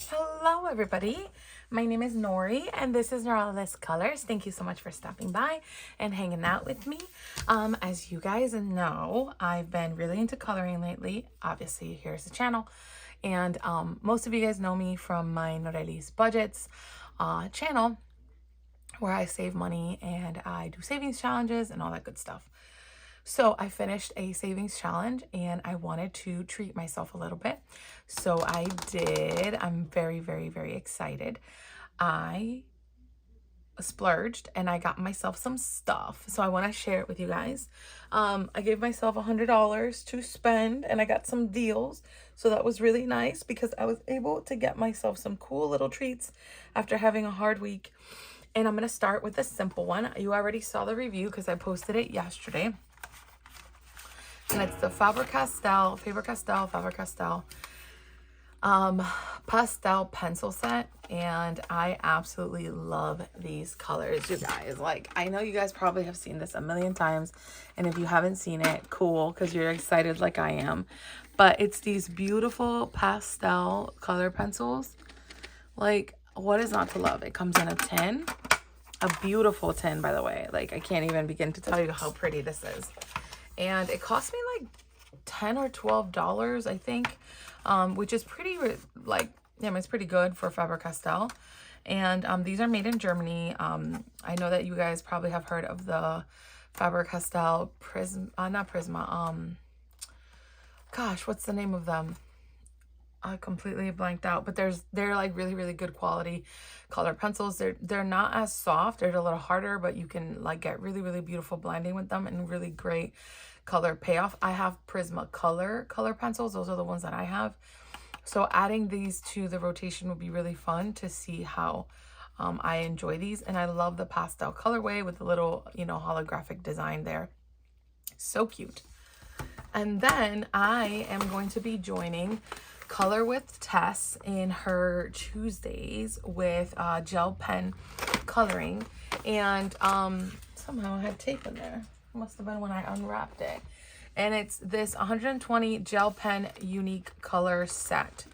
Hello everybody, my name is Nori and this is Neuralist Colors. Thank you so much for stopping by and hanging out with me. As you guys know, I've been really into coloring lately. Obviously, here's the channel. And most of you guys know me from my Noreli's Budgets channel, where I save money and I do savings challenges and all that good stuff. So I finished a savings challenge and I wanted to treat myself a little bit. So I did. I'm very, very, very excited. I splurged and I got myself some stuff. So I want to share it with you guys. I gave myself $100 to spend and I got some deals. So that was really nice because I was able to get myself some cool little treats after having a hard week. And I'm going to start with a simple one. You already saw the review because I posted it yesterday. And it's the Faber-Castell pastel pencil set. And I absolutely love these colors, you guys. Like, I know you guys probably have seen this a million times. And if you haven't seen it, cool, because you're excited like I am. But it's these beautiful pastel color pencils. Like, what is not to love? It comes in a tin. A beautiful tin, by the way. Like, I can't even begin to tell you how pretty this is. And it cost me like $10 or $12, I think, which is pretty, like, yeah, it's pretty good for Faber-Castell. And these are made in Germany. I know that you guys probably have heard of the Faber-Castell not Prisma. Gosh, what's the name of them? I completely blanked out, but they're like really, really good quality color pencils. They're not as soft. They're a little harder, but you can like get really, really beautiful blending with them and really great color payoff. I have Prisma color pencils. Those are the ones that I have. So adding these to the rotation would be really fun to see how I enjoy these. And I love the pastel colorway with the little, holographic design there. So cute. And then I am going to be joining Color with Tess in her Tuesdays with gel pen coloring. And somehow I had tape in there. Must have been when I unwrapped it. And it's this 120 gel pen unique color set.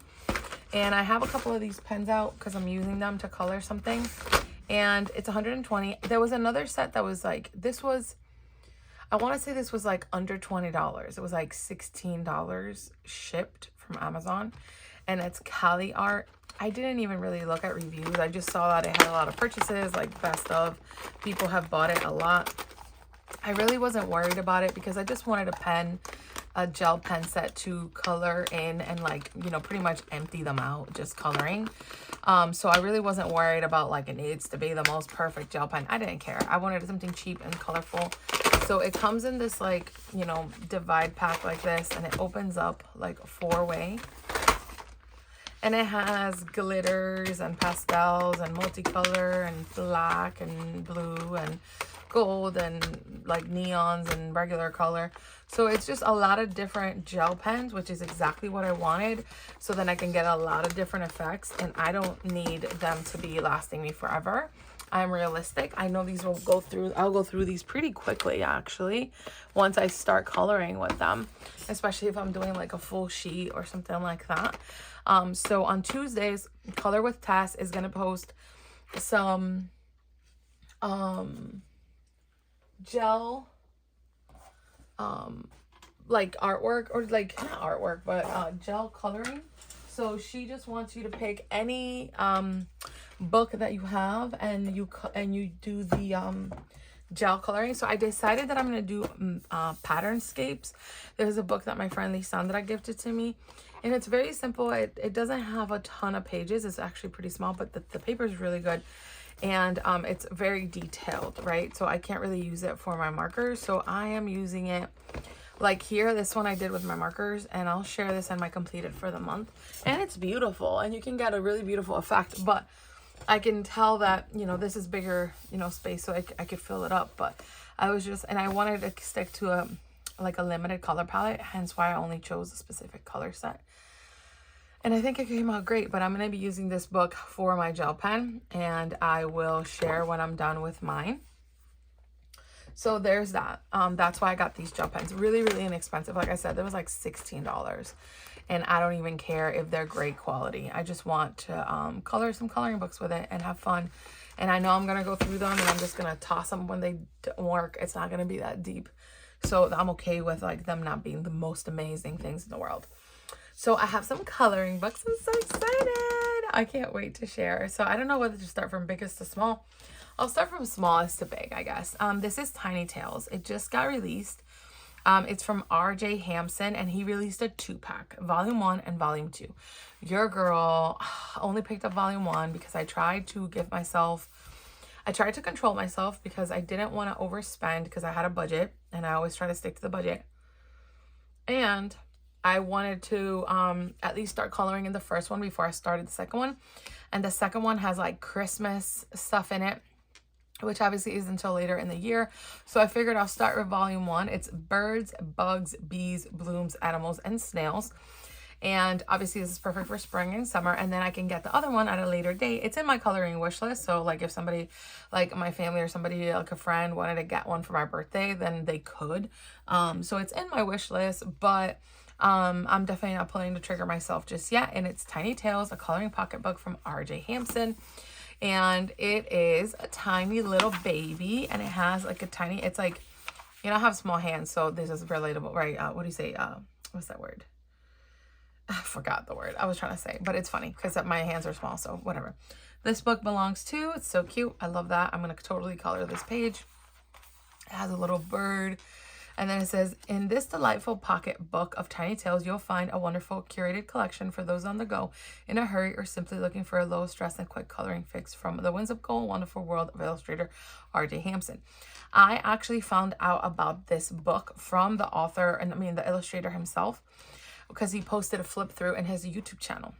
And I have a couple of these pens out because I'm using them to color something. And it's 120. There was another set that was like, I want to say this was like under $20. It was like $16 shipped from Amazon. And it's Cali art. I didn't even really look at reviews. I just saw that it had a lot of purchases, like best of. People have bought it a lot. I really wasn't worried about it because I just wanted a gel pen set to color in and like, pretty much empty them out, just coloring. So I really wasn't worried about like it needs to be the most perfect gel pen. I didn't care. I wanted something cheap and colorful. So it comes in this like, divide pack like this, and it opens up like a 4-way. And it has glitters and pastels and multicolor and black and blue and gold and like neons and regular color. So it's just a lot of different gel pens, which is exactly what I wanted. So then I can get a lot of different effects, and I don't need them to be lasting me forever. I'm realistic. I know these will go through, I'll go through these pretty quickly actually once I start coloring with them, especially if I'm doing like a full sheet or something like that. So on Tuesdays, Color with Tess is going to post some gel like artwork, or like not artwork, but gel coloring. So she just wants you to pick any book that you have, and you do the gel coloring. So I decided that I'm going to do Patternscapes. There's a book that my friend Lisandra gifted to me, and it's very simple. It doesn't have a ton of pages. It's actually pretty small, but the paper is really good. And it's very detailed, right? So I can't really use it for my markers. So I am using it like here. This one I did with my markers, and I'll share this in my completed for the month. And it's beautiful, and you can get a really beautiful effect. But I can tell that, this is bigger, space, so I could fill it up. But I was just, and I wanted to stick to a limited color palette, hence why I only chose a specific color set. And I think it came out great, but I'm going to be using this book for my gel pen, and I will share when I'm done with mine. So there's that. That's why I got these gel pens. Really, really inexpensive. Like I said, there was like $16. And I don't even care if they're great quality. I just want to color some coloring books with it and have fun. And I know I'm going to go through them and I'm just going to toss them when they don't work. It's not going to be that deep. So I'm okay with like them not being the most amazing things in the world. So I have some coloring books. I'm so excited. I can't wait to share. So I don't know whether to start from biggest to small. I'll start from smallest to big, I guess. This is Tiny Tales. It just got released. It's from R.J. Hampson, and he released a 2-pack, Volume 1 and Volume 2. Your girl only picked up Volume 1 because I tried to control myself because I didn't want to overspend because I had a budget, and I always try to stick to the budget. And I wanted to at least start coloring in the first one before I started the second one. And the second one has like Christmas stuff in it, which obviously is until later in the year. So I figured I'll start with Volume 1. It's birds, bugs, bees, blooms, animals, and snails. And obviously this is perfect for spring and summer. And then I can get the other one at a later date. It's in my coloring wish list. So like if somebody, like my family or somebody, like a friend wanted to get one for my birthday, then they could. So it's in my wish list, but I'm definitely not pulling the trigger myself just yet. And it's Tiny Tales, a coloring pocketbook from R.J. Hampson. And it is a tiny little baby, and it has like a tiny, it's like, you know, I have small hands, so this is relatable, right? What do you say? What's that word? I forgot the word I was trying to say, but it's funny because my hands are small, so whatever. This book belongs to, it's so cute. I love that. I'm going to totally color this page. It has a little bird. And then it says, in this delightful pocket book of Tiny Tales, you'll find a wonderful curated collection for those on the go, in a hurry, or simply looking for a low stress and quick coloring fix from the whimsical, wonderful world of illustrator R.J. Hampson. I actually found out about this book from the author, and I mean the illustrator himself, because he posted a flip through in his YouTube channel.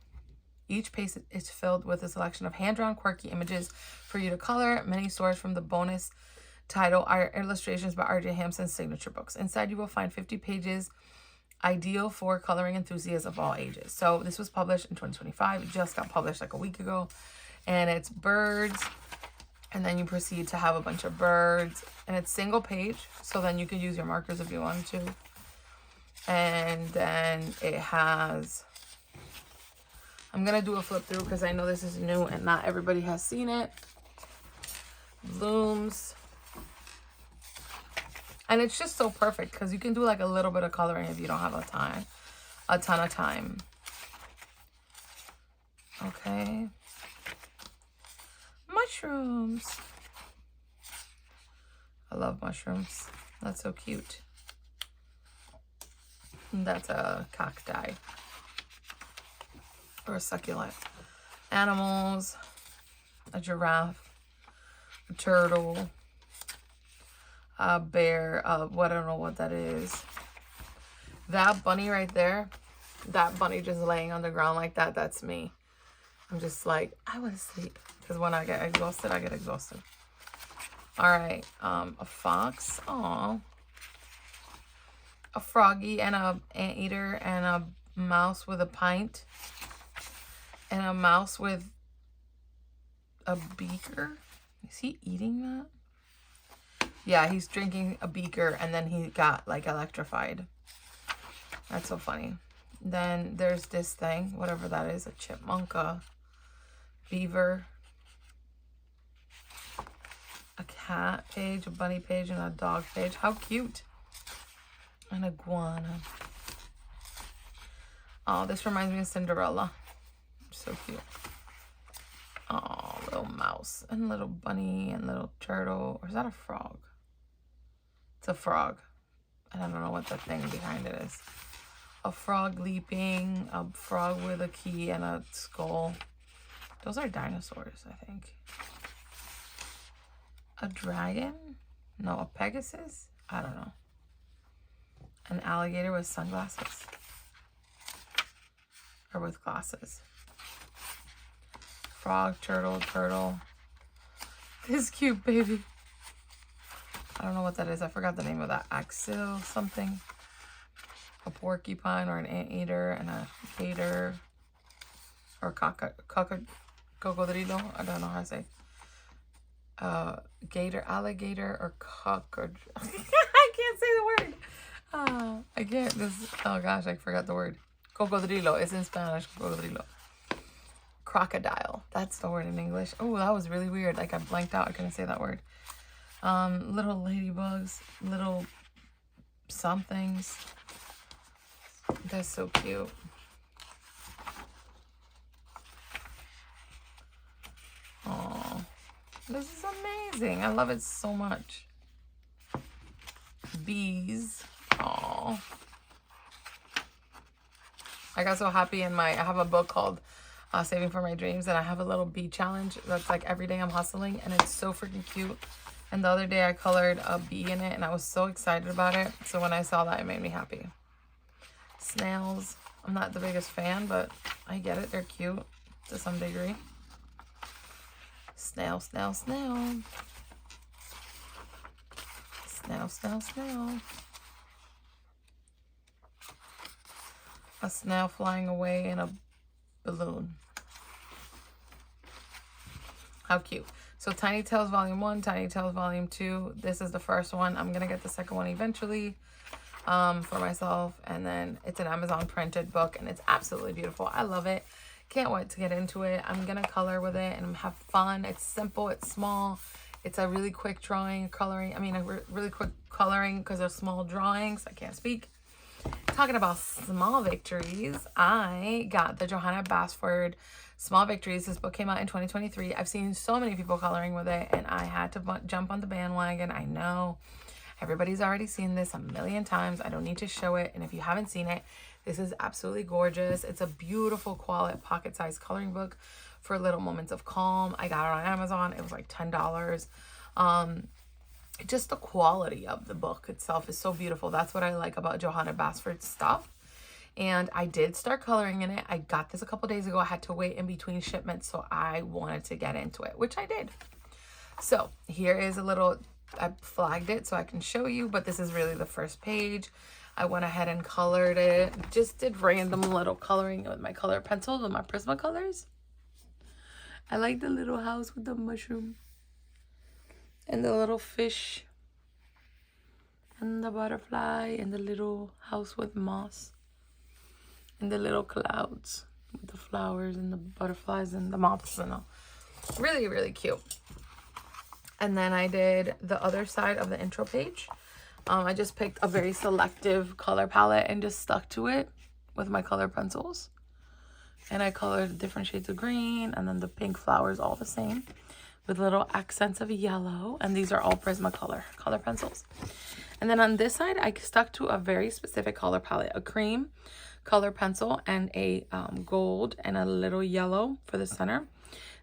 Each page is filled with a selection of hand-drawn quirky images for you to color, many sourced from the bonus title are illustrations by R.J. Hampson's signature books. Inside you will find 50 pages ideal for coloring enthusiasts of all ages. So this was published in 2025. It just got published like a week ago. And it's birds. And then you proceed to have a bunch of birds. And it's single page. So then you can use your markers if you want to. And then it has, I'm going to do a flip through because I know this is new and not everybody has seen it. Blooms. And it's just so perfect because you can do like a little bit of coloring if you don't have a ton of time. Okay. Mushrooms. I love mushrooms. That's so cute. And that's a cacti or a succulent. Animals, a giraffe, a turtle, a bear, what I don't know what that is. That bunny right there, that bunny just laying on the ground like that, that's me. I'm just like, I want to sleep. Because when I get exhausted, I get exhausted. All right, a fox, aw. A froggy and a anteater and a mouse with a pint. And a mouse with a beaker. Is he eating that? Yeah, he's drinking a beaker and then he got like electrified. That's so funny. Then there's this thing, whatever that is, a chipmunk, a beaver, a cat page, a bunny page, and a dog page. How cute. An iguana. Oh, this reminds me of Cinderella. So cute. Oh, little mouse and little bunny and little turtle. Or is that a frog? It's a frog. I don't know what that thing behind it is. A frog leaping, a frog with a key and a skull. Those are dinosaurs, I think. A dragon? No, a Pegasus? I don't know. An alligator with sunglasses. Or with glasses. Frog, turtle, turtle. This cute baby. I don't know what that is. I forgot the name of that. Axel something. A porcupine or an anteater and a gator. Or cocodrilo. I don't know how to say. gator, alligator, or cock, or I can't say the word. I can't. Oh gosh, I forgot the word. Cocodrilo. It's in Spanish. Cocodrilo. Crocodile. That's the word in English. Oh, that was really weird. Like I blanked out. I couldn't say that word. Little ladybugs, little somethings. That's so cute. Oh, this is amazing. I love it so much. Bees. Oh, I got so happy I have a book called Saving for My Dreams, and I have a little bee challenge that's like every day I'm hustling, and it's so freaking cute. And the other day I colored a bee in it, and I was so excited about it. So when I saw that, it made me happy. Snails. I'm not the biggest fan, but I get it. They're cute to some degree. Snail, snail, snail. Snail, snail, snail. A snail flying away in a balloon. How cute. So Tiny Tales Volume 1, Tiny Tales Volume 2. This is the first one. I'm going to get the second one eventually for myself. And then it's an Amazon printed book, and it's absolutely beautiful. I love it. Can't wait to get into it. I'm going to color with it and have fun. It's simple. It's small. It's a really quick coloring. I mean, a really quick coloring because they're small drawings. I can't speak. Talking about small victories, I got the Johanna Brazford Small Victories. This book came out in 2023. I've seen so many people coloring with it, and I had to jump on the bandwagon. I know everybody's already seen this a million times. I don't need to show it. And if you haven't seen it, this is absolutely gorgeous. It's a beautiful quality pocket-sized coloring book for little moments of calm. I got it on Amazon. It was like $10. Just the quality of the book itself is so beautiful. That's what I like about Johanna Brazford's stuff. And I did start coloring in it. I got this a couple days ago. I had to wait in between shipments, so I wanted to get into it, which I did. So here is a little, I flagged it so I can show you, but this is really the first page. I went ahead and colored it. Just did random little coloring with my color pencils, with my Prismacolors. I like the little house with the mushroom. And the little fish. And the butterfly. And the little house with moss. And the little clouds with the flowers and the butterflies and the moths and all. Really, really cute. And then I did the other side of the intro page. I just picked a very selective color palette and just stuck to it with my color pencils. And I colored different shades of green and then the pink flowers all the same with little accents of yellow. And these are all Prismacolor color pencils. And then on this side, I stuck to a very specific color palette, a cream color pencil and a gold and a little yellow for the center.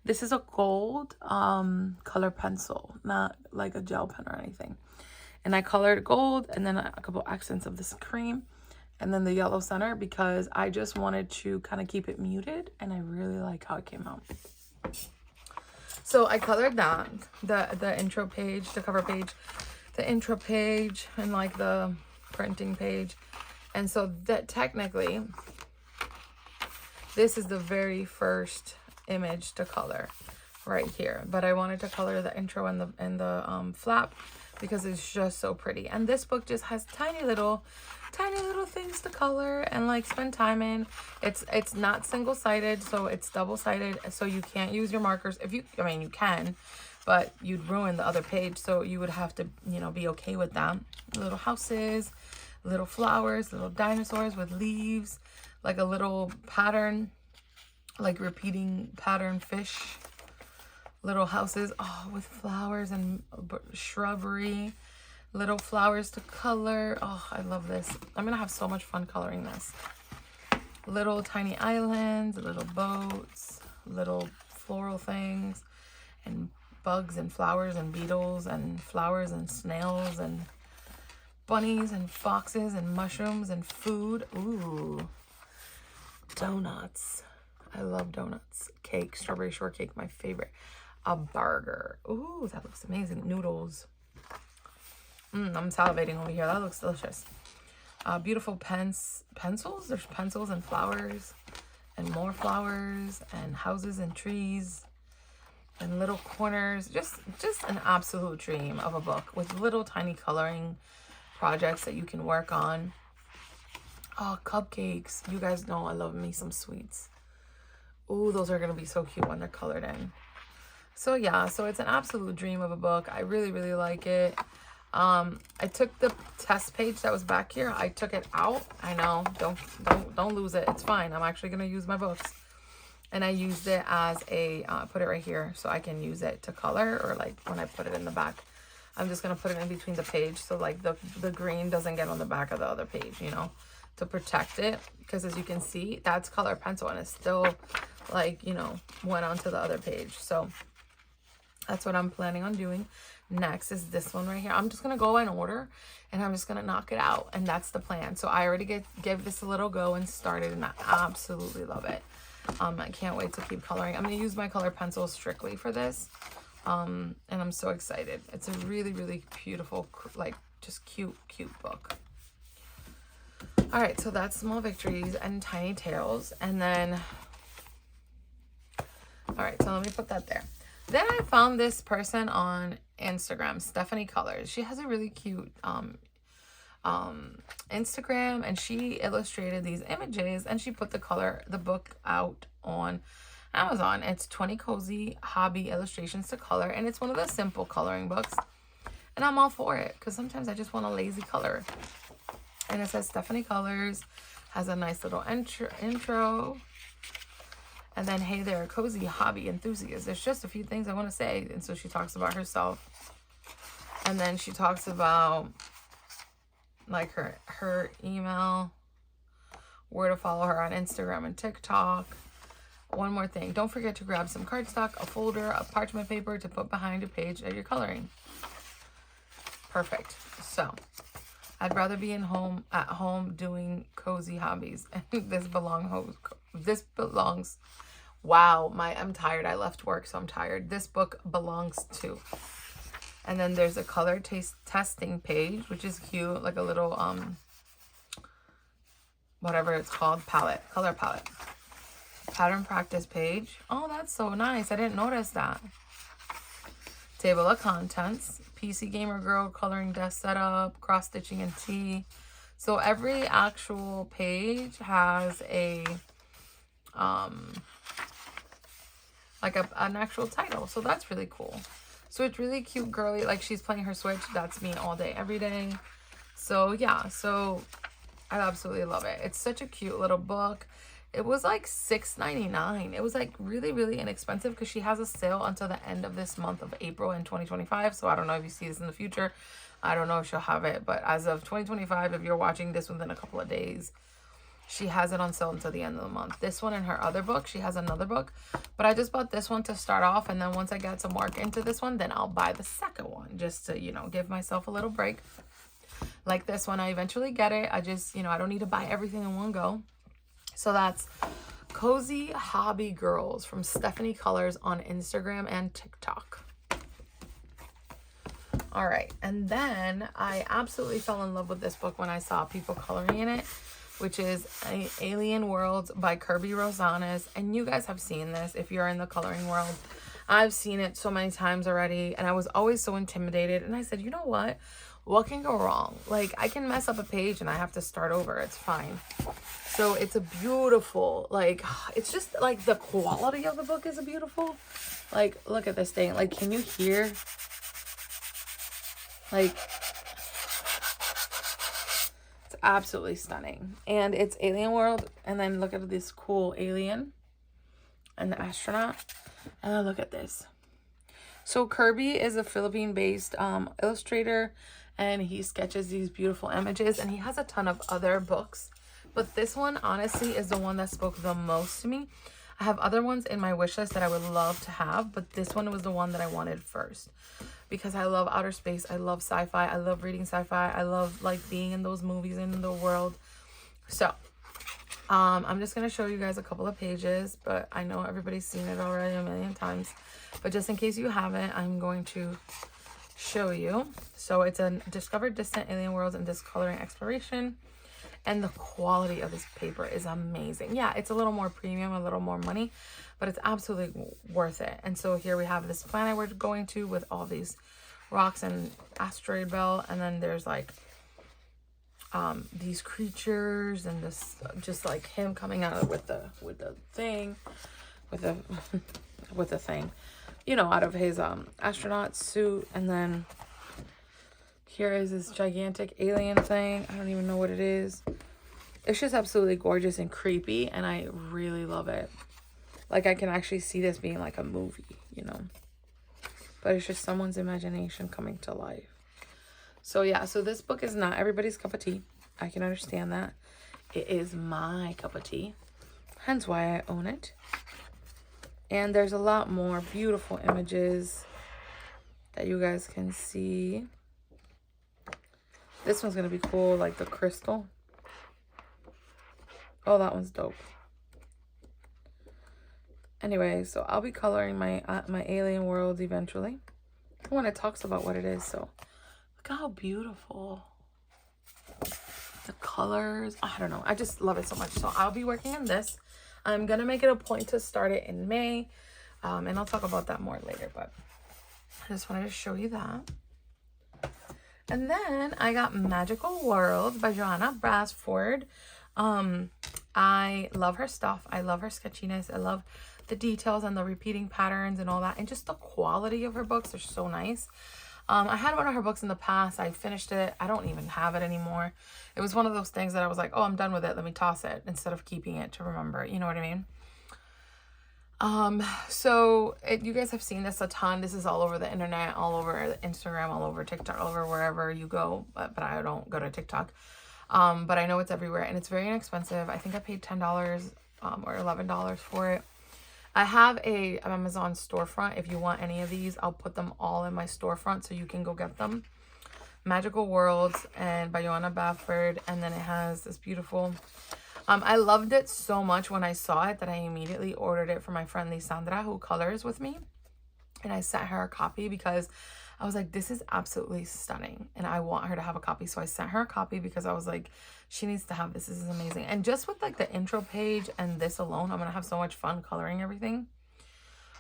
This is a gold color pencil, not like a gel pen or anything. And I colored gold and then a couple accents of this cream and then the yellow center because I just wanted to kind of keep it muted, and I really like how it came out. So I colored that, the intro page, the cover page, the intro page, and like the printing page. And so that technically, this is the very first image to color right here. But I wanted to color the intro and the flap because it's just so pretty. And this book just has tiny little things to color and like spend time in. It's not single-sided, so it's double-sided, so you can't use your markers. I mean you can, but you'd ruin the other page, so you would have to, be okay with that. Little houses, little flowers, little dinosaurs with leaves, like a little pattern, like repeating pattern fish. Little houses, with flowers and shrubbery. Little flowers to color. Oh, I love this. I'm going to have so much fun coloring this. Little tiny islands, little boats, little floral things, and bugs and flowers and beetles and flowers and snails and bunnies and foxes and mushrooms and food. Ooh, donuts. I love donuts. Cake, strawberry shortcake, my favorite. A burger. Ooh, that looks amazing. Noodles. I'm salivating over here. That looks delicious. Beautiful pencils. There's pencils and flowers and more flowers and houses and trees and little corners. Just an absolute dream of a book with little tiny coloring projects that you can work on. Oh, cupcakes. You guys know I love me some sweets. Ooh, those are going to be so cute when they're colored in. So yeah, so it's an absolute dream of a book. I really, really like it. I took the test page that was back here. I took it out. I know, don't lose it. It's fine. I'm actually going to use my books. And I used it as a, put it right here so I can use it to color, or like when I put it in the back. I'm just going to put it in between the page so like the green doesn't get on the back of the other page, you know, to protect it. Because as you can see, that's color pencil and it's still like, you know, went onto the other page. So that's what I'm planning on doing. Next is this one right here. I'm just going to go in order and I'm just going to knock it out. And that's the plan. So I already gave this a little go and started, and I absolutely love it. I can't wait to keep coloring. I'm going to use my color pencil strictly for this. And I'm so excited. It's a really, really beautiful, like just cute book. All right. So that's Small Victories and Tiny Tales. And then, all right. So let me put that there. Then I found this person on Instagram, Stephanie Colors. She has a really cute Instagram, and she illustrated these images and she put the book out on Amazon. It's 20 cozy hobby illustrations to color, and it's one of the simple coloring books, and I'm all for it because sometimes I just want a lazy color. And it says Stephanie Colors, has a nice little intro. And then, hey there, cozy hobby enthusiast. There's just a few things I want to say. And so she talks about herself. And then she talks about like her email, where to follow her on Instagram and TikTok. One more thing. Don't forget to grab some cardstock, a folder, a parchment paper to put behind a page that you're coloring. Perfect. So I'd rather be at home doing cozy hobbies. And this belongs. Wow, I'm tired. I left work, so I'm tired. This book belongs to. And then there's a color testing page, which is cute, like a little whatever it's called, color palette. Pattern practice page. Oh, that's so nice. I didn't notice that. Table of contents. PC Gamer Girl coloring desk setup, cross stitching and tea. So every actual page has a like an actual title. So that's really cool. So it's really cute, girly. Like she's playing her Switch. That's me all day, every day. So yeah, so I absolutely love it. It's such a cute little book. It was like $6.99. It was like really, really inexpensive because she has a sale until the end of this month of April in 2025. So I don't know if you see this in the future. I don't know if she'll have it. But as of 2025, if you're watching this within a couple of days, she has it on sale until the end of the month. This one and her other book, she has another book. But I just bought this one to start off. And then once I get some work into this one, then I'll buy the second one just to, you know, give myself a little break. Like this one, I eventually get it. I just, you know, I don't need to buy everything in one go. So that's Cozy Hobby Girls from Stephanie Colors on Instagram and TikTok. All right. And then I absolutely fell in love with this book when I saw people coloring in it, which is Alien Worlds by Kirby Rosanis. And you guys have seen this if you're in the coloring world. I've seen it so many times already, and I was always so intimidated. And I said, you know what? What can go wrong? Like, I can mess up a page and I have to start over. It's fine. So it's a beautiful, like, it's just like the quality of the book is beautiful. Like, look at this thing. Like, can you hear? Like, it's absolutely stunning. And it's Alien World. And then look at this cool alien and the astronaut. And then look at this. So Kirby is a Philippine-based illustrator, and he sketches these beautiful images, and he has a ton of other books. But this one, honestly, is the one that spoke the most to me. I have other ones in my wish list that I would love to have, but this one was the one that I wanted first. Because I love outer space, I love sci-fi, I love reading sci-fi, I love like being in those movies in the world. So, I'm just going to show you guys a couple of pages, but I know everybody's seen it already a million times. But just in case you haven't, I'm going to show you. So it's a discovered distant alien worlds and discoloring exploration. And the quality of this paper is amazing. Yeah, it's a little more premium, a little more money, but it's absolutely worth it. And so here we have this planet we're going to with all these rocks and asteroid belt. And then there's like these creatures and this, just like him coming out with the thing, with the thing, you know, out of his astronaut suit. And then here is this gigantic alien thing. I don't even know what it is. It's just absolutely gorgeous and creepy, and I really love it. Like, I can actually see this being like a movie, you know. But it's just someone's imagination coming to life. So yeah, so this book is not everybody's cup of tea. I can understand that. It is my cup of tea. Hence why I own it. And there's a lot more beautiful images that you guys can see. This one's going to be cool, like the crystal. Oh, that one's dope. Anyway, so I'll be coloring my alien worlds eventually when it talks about what it is. So look how beautiful the colors. I don't know. I just love it so much. So I'll be working on this. I'm going to make it a point to start it in May. And I'll talk about that more later. But I just wanted to show you that. And then I got Magical Worlds by Johanna Brazford. I love her stuff. I love her sketchiness. I love the details and the repeating patterns and all that. And just the quality of her books are so nice. I had one of her books in the past. I finished it. I don't even have it anymore. It was one of those things that I was like, oh, I'm done with it. Let me toss it instead of keeping it to remember. You know what I mean? You guys have seen this a ton. This is all over the internet, all over Instagram, all over TikTok, all over wherever you go. But I don't go to TikTok. But I know it's everywhere, and it's very inexpensive. I think I paid $10 or $11 for it. I have an Amazon storefront. If you want any of these, I'll put them all in my storefront so you can go get them. Magical Worlds and by Johanna Brazford. And then it has this beautiful... I loved it so much when I saw it that I immediately ordered it for my friend Lisandra, who colors with me. And I sent her a copy because I was like, this is absolutely stunning. And I want her to have a copy. So I sent her a copy because I was like, she needs to have this. This is amazing. And just with like the intro page and this alone, I'm going to have so much fun coloring everything.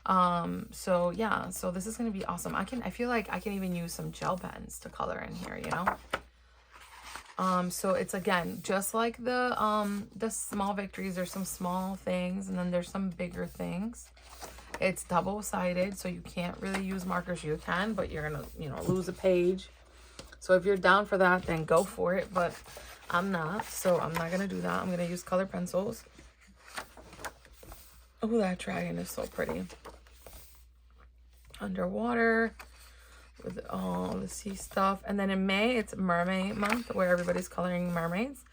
So yeah, so this is going to be awesome. I feel like I can even use some gel pens to color in here, you know? So it's again, just like the small victories, there's some small things and then there's some bigger things. It's double-sided, so you can't really use markers. You can, but you're gonna, you know, lose a page. So if you're down for that, then go for it. But I'm not, so I'm not gonna do that. I'm gonna use color pencils. Oh, that dragon is so pretty. Underwater with all the sea stuff. And then in May, it's Mermaid Month, where everybody's coloring mermaids.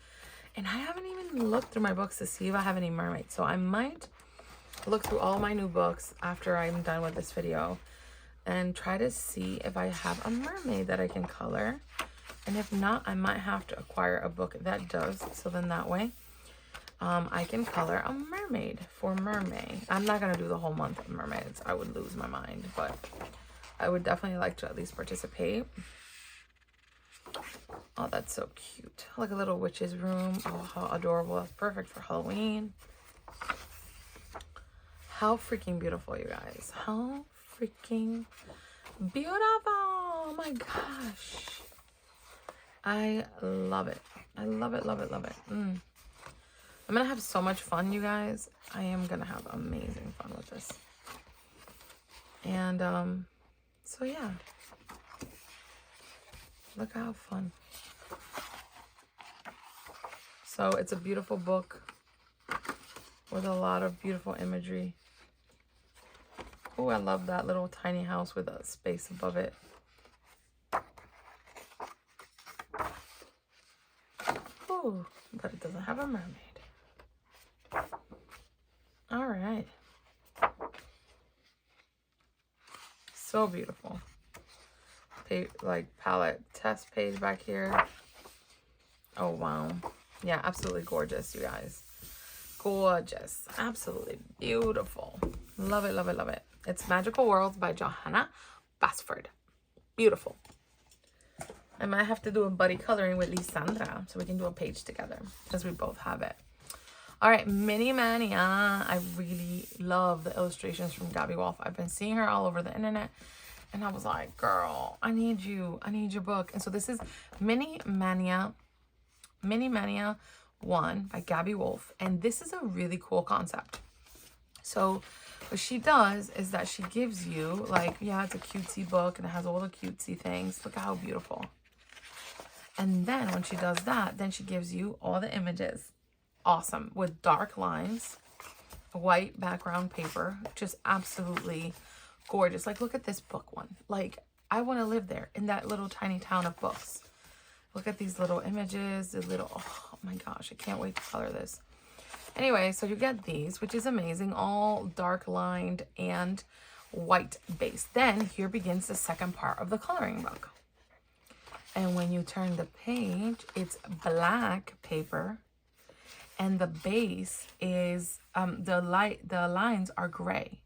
And I haven't even looked through my books to see if I have any mermaids. So I might look through all my new books after I'm done with this video and try to see if I have a mermaid that I can color. And if not, I might have to acquire a book that does. So then that way I can color a mermaid for Mermaid. I'm not going to do the whole month of mermaids. I would lose my mind, but I would definitely like to at least participate. Oh, that's so cute. Like a little witch's room. Oh, how adorable. That's perfect for Halloween. How freaking beautiful, you guys. How freaking beautiful. Oh my gosh. I love it. I love it, love it, love it. I'm going to have so much fun, you guys. I am going to have amazing fun with this. And, so yeah. Look how fun. So it's a beautiful book with a lot of beautiful imagery. Oh, I love that little tiny house with a space above it. Oh, but it doesn't have a mermaid. All right. So beautiful. Like palette test page back here. Oh, wow. Yeah, absolutely gorgeous, you guys. Gorgeous. Absolutely beautiful. Love it, love it, love it. It's Magical Worlds by Johanna Brazford. Beautiful. I might have to do a buddy coloring with Lisandra so we can do a page together because we both have it. All right, Mini Mania. I really love the illustrations from Gabby Wolf. I've been seeing her all over the internet, and I was like, girl, I need you. I need your book. And so this is Mini Mania 1 by Gabby Wolf. And this is a really cool concept. So what she does is that she gives you, like, yeah, it's a cutesy book and it has all the cutesy things. Look at how beautiful. And then when she does that, then she gives you all the images. Awesome. With dark lines, white background paper, just absolutely gorgeous. Like, look at this book one. Like, I want to live there in that little tiny town of books. Look at these little images, the little, oh my gosh, I can't wait to color this. Anyway, so you get these, which is amazing, all dark lined and white base. Then here begins the second part of the coloring book. And when you turn the page, it's black paper. And the base is, the lines are gray.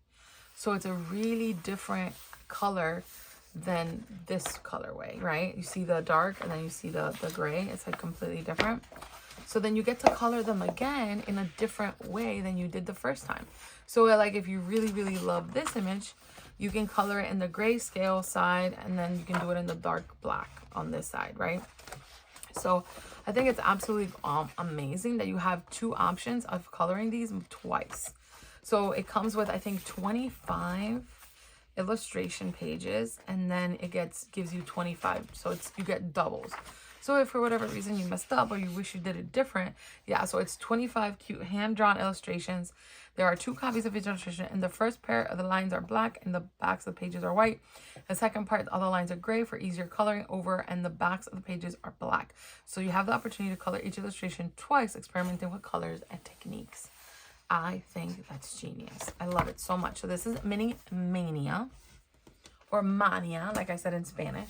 So it's a really different color than this colorway, right? You see the dark and then you see the gray. It's like completely different. So then you get to color them again in a different way than you did the first time. So like if you really, really love this image, you can color it in the grayscale side and then you can do it in the dark black on this side, right? So I think it's absolutely amazing that you have two options of coloring these twice. So it comes with, I think, 25 illustration pages, and then it gives you 25. So you get doubles. So if for whatever reason you messed up or you wish you did it different, yeah, so it's 25 cute hand-drawn illustrations. There are 2 copies of each illustration. In the first pair, the lines are black and the backs of the pages are white. The second part, all the lines are gray for easier coloring over, and the backs of the pages are black. So you have the opportunity to color each illustration twice, experimenting with colors and techniques. I think that's genius. I love it so much. So this is Mini Mania, or Mania, like I said in Spanish.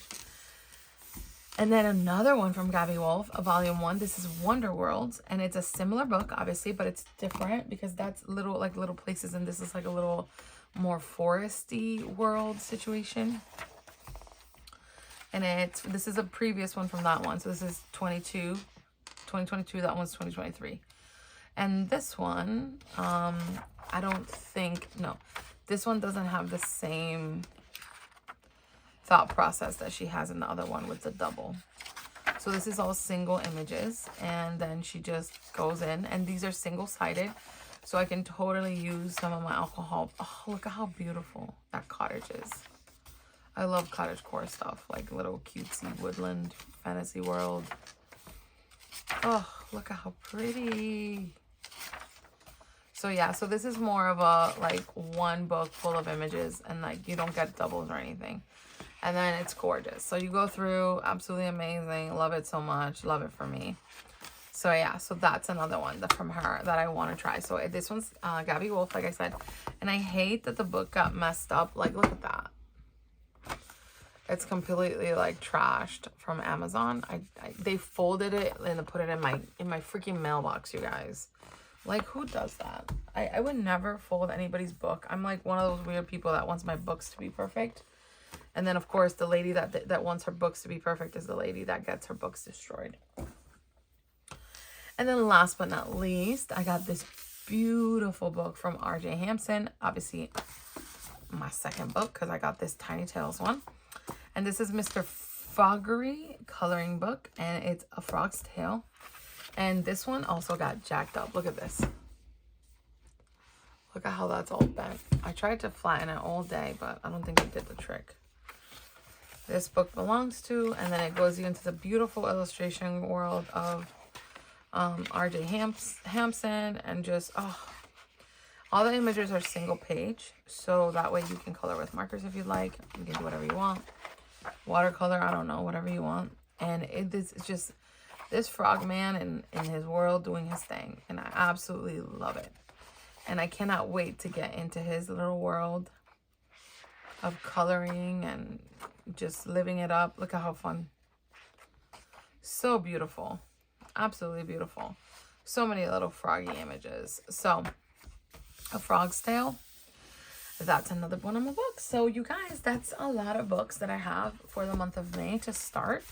And then another one from Gabby Wolf, a volume 1. This is Wonderworlds, and it's a similar book, obviously, but it's different because that's little places, and this is like a little more foresty world situation. And this is a previous one from that one. So this is 2022, that one's 2023. And this one, I don't think, no, this one doesn't have the same thought process that she has in the other one with the double. So this is all single images, and then she just goes in, and these are single-sided, so I can totally use some of my alcohol. Oh, look at how beautiful that cottage is. I love cottagecore stuff, like little cutesy woodland fantasy world. Oh, look at how pretty. So yeah, so this is more of a like one book full of images, and like you don't get doubles or anything. And then it's gorgeous. So you go through, absolutely amazing. Love it so much. Love it for me. So yeah, so that's another one from her that I want to try. So this one's Gabby Wolf, like I said. And I hate that the book got messed up. Like, look at that. It's completely like trashed from Amazon. They folded it and put it in my freaking mailbox, you guys. Like, who does that? I would never fold anybody's book. I'm like one of those weird people that wants my books to be perfect. And then, of course, the lady that wants her books to be perfect is the lady that gets her books destroyed. And then last but not least, I got this beautiful book from R.J. Hampson. Obviously, my second book because I got this Tiny Tales one. And this is Mr. Froggery coloring book. And it's a frog's tail. And this one also got jacked up. Look at this. Look at how that's all bent. I tried to flatten it all day, but I don't think it did the trick. This book belongs to, and then it goes into the beautiful illustration world of R.J. Hampson, and just, oh, all the images are single page, so that way you can color with markers if you'd like. You can do whatever you want. Watercolor, I don't know, whatever you want. And it's just this frog man in his world doing his thing, and I absolutely love it. And I cannot wait to get into his little world of coloring and just living it up. Look at how fun. So beautiful. Absolutely beautiful. So many little froggy images. So, a frog's tail. That's another one of my books. So, you guys, that's a lot of books that I have for the month of May to start.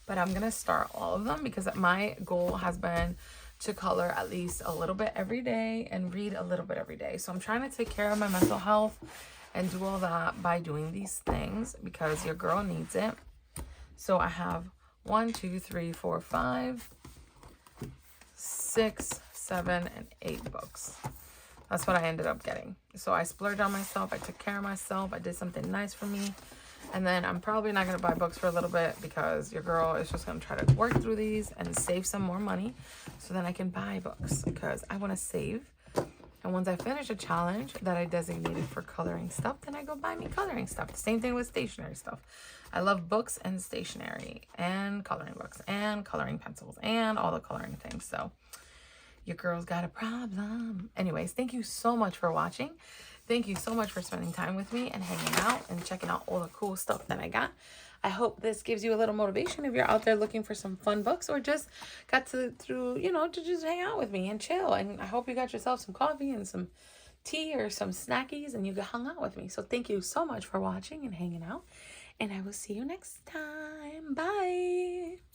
but I'm gonna start all of them because my goal has been to color at least a little bit every day and read a little bit every day. So I'm trying to take care of my mental health and do all that by doing these things because your girl needs it. So I have 1, 2, 3, 4, 5, 6, 7, and 8 books. That's what I ended up getting. So I splurged on myself. I took care of myself. I did something nice for me. And then I'm probably not going to buy books for a little bit because your girl is just going to try to work through these and save some more money so then I can buy books because I want to save. And once I finish a challenge that I designated for coloring stuff, then I go buy me coloring stuff. The same thing with stationery stuff. I love books and stationery and coloring books and coloring pencils and all the coloring things. So your girl's got a problem. Anyways, thank you so much for watching. Thank you so much for spending time with me and hanging out and checking out all the cool stuff that I got. I hope this gives you a little motivation if you're out there looking for some fun books or just got to just hang out with me and chill. And I hope you got yourself some coffee and some tea or some snackies and you hung out with me. So thank you so much for watching and hanging out. And I will see you next time. Bye.